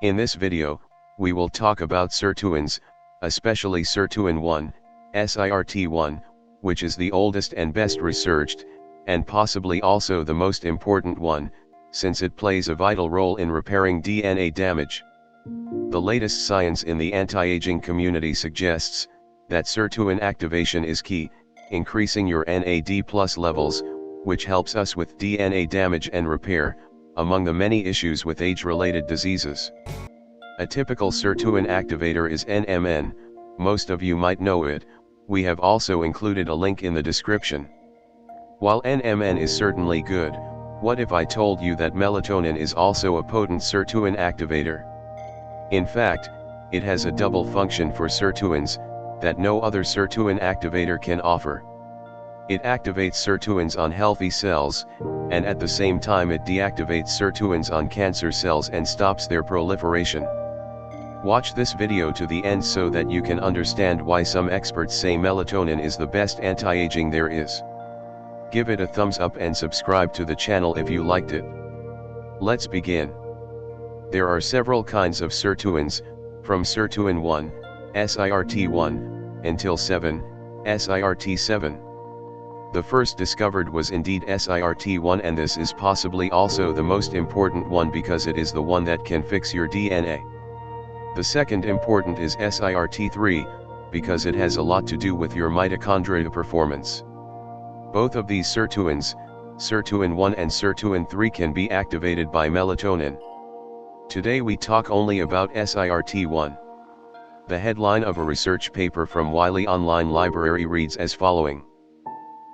In this video, we will talk about sirtuins, especially Sirtuin 1, SIRT1, which is the oldest and best researched, and possibly also the most important one, since it plays a vital role in repairing DNA damage. The latest science in the anti-aging community suggests that sirtuin activation is key, increasing your NAD+ levels, which helps us with DNA damage and repair, among the many issues with age-related diseases. A typical sirtuin activator is NMN, most of you might know it. We have also included a link in the description. While NMN is certainly good, what if I told you that melatonin is also a potent sirtuin activator? In fact, it has a double function for sirtuins that no other sirtuin activator can offer. It activates sirtuins on healthy cells, and at the same time it deactivates sirtuins on cancer cells and stops their proliferation. Watch this video to the end so that you can understand why some experts say melatonin is the best anti-aging there is. Give it a thumbs up and subscribe to the channel if you liked it. Let's begin. There are several kinds of sirtuins, from Sirtuin 1, SIRT1, until 7, SIRT7. The first discovered was indeed SIRT1, and this is possibly also the most important one because it is the one that can fix your DNA. The second important is SIRT3, because it has a lot to do with your mitochondria performance. Both of these sirtuins, Sirtuin 1 and Sirtuin 3, can be activated by melatonin. Today we talk only about SIRT1. The headline of a research paper from Wiley Online Library reads as following: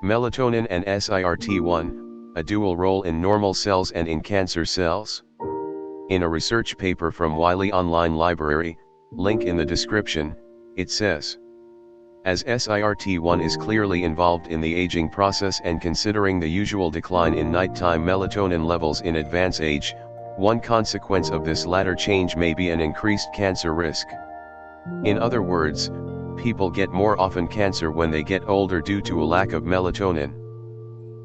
Melatonin and SIRT1, a dual role in normal cells and in cancer cells. In a research paper from Wiley Online Library, link in the description, it says, as SIRT1 is clearly involved in the aging process and considering the usual decline in nighttime melatonin levels in advanced age, one consequence of this latter change may be an increased cancer risk. In other words, people get more often cancer when they get older due to a lack of melatonin.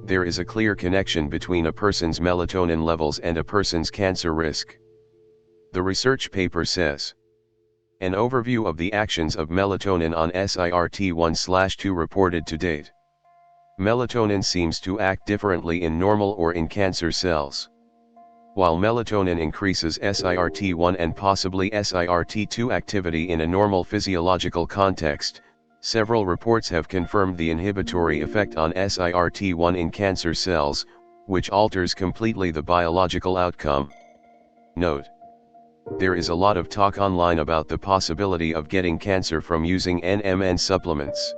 There is a clear connection between a person's melatonin levels and a person's cancer risk. The research paper says, an overview of the actions of melatonin on SIRT1/2 reported to date. Melatonin seems to act differently in normal or in cancer cells. While melatonin increases SIRT1 and possibly SIRT2 activity in a normal physiological context, several reports have confirmed the inhibitory effect on SIRT1 in cancer cells, which alters completely the biological outcome. Note: there is a lot of talk online about the possibility of getting cancer from using NMN supplements.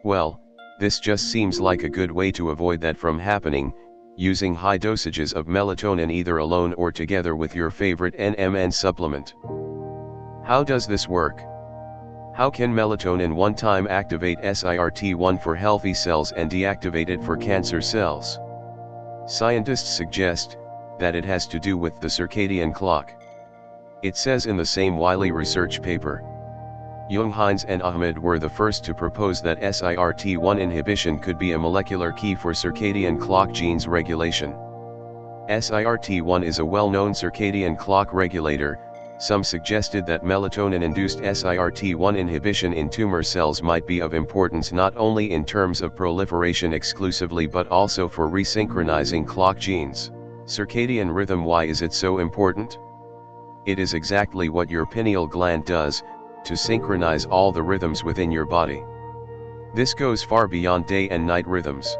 Well, this just seems like a good way to avoid that from happening, using high dosages of melatonin either alone or together with your favorite NMN supplement. How does this work? How can melatonin one-time activate SIRT1 for healthy cells and deactivate it for cancer cells? Scientists suggest that it has to do with the circadian clock. It says in the same Wiley research paper, Jung, Hines and Ahmed were the first to propose that SIRT1 inhibition could be a molecular key for circadian clock genes regulation. SIRT1 is a well-known circadian clock regulator. Some suggested that melatonin-induced SIRT1 inhibition in tumor cells might be of importance not only in terms of proliferation exclusively but also for resynchronizing clock genes. Circadian rhythm. Why is it so important? It is exactly what your pineal gland does, to synchronize all the rhythms within your body. This goes far beyond day and night rhythms.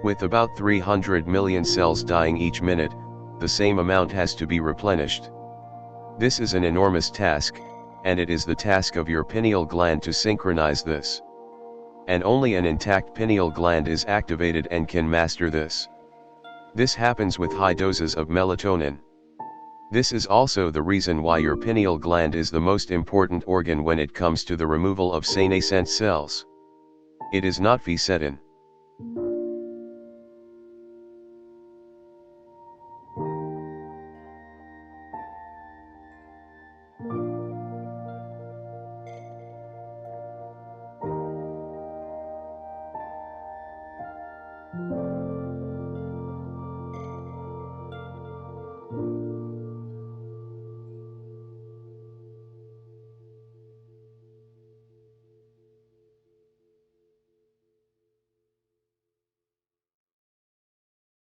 With about 300 million cells dying each minute, the same amount has to be replenished. This is an enormous task, and it is the task of your pineal gland to synchronize this. And only an intact pineal gland is activated and can master this. This happens with high doses of melatonin. This is also the reason why your pineal gland is the most important organ when it comes to the removal of senescent cells. It is not senescent.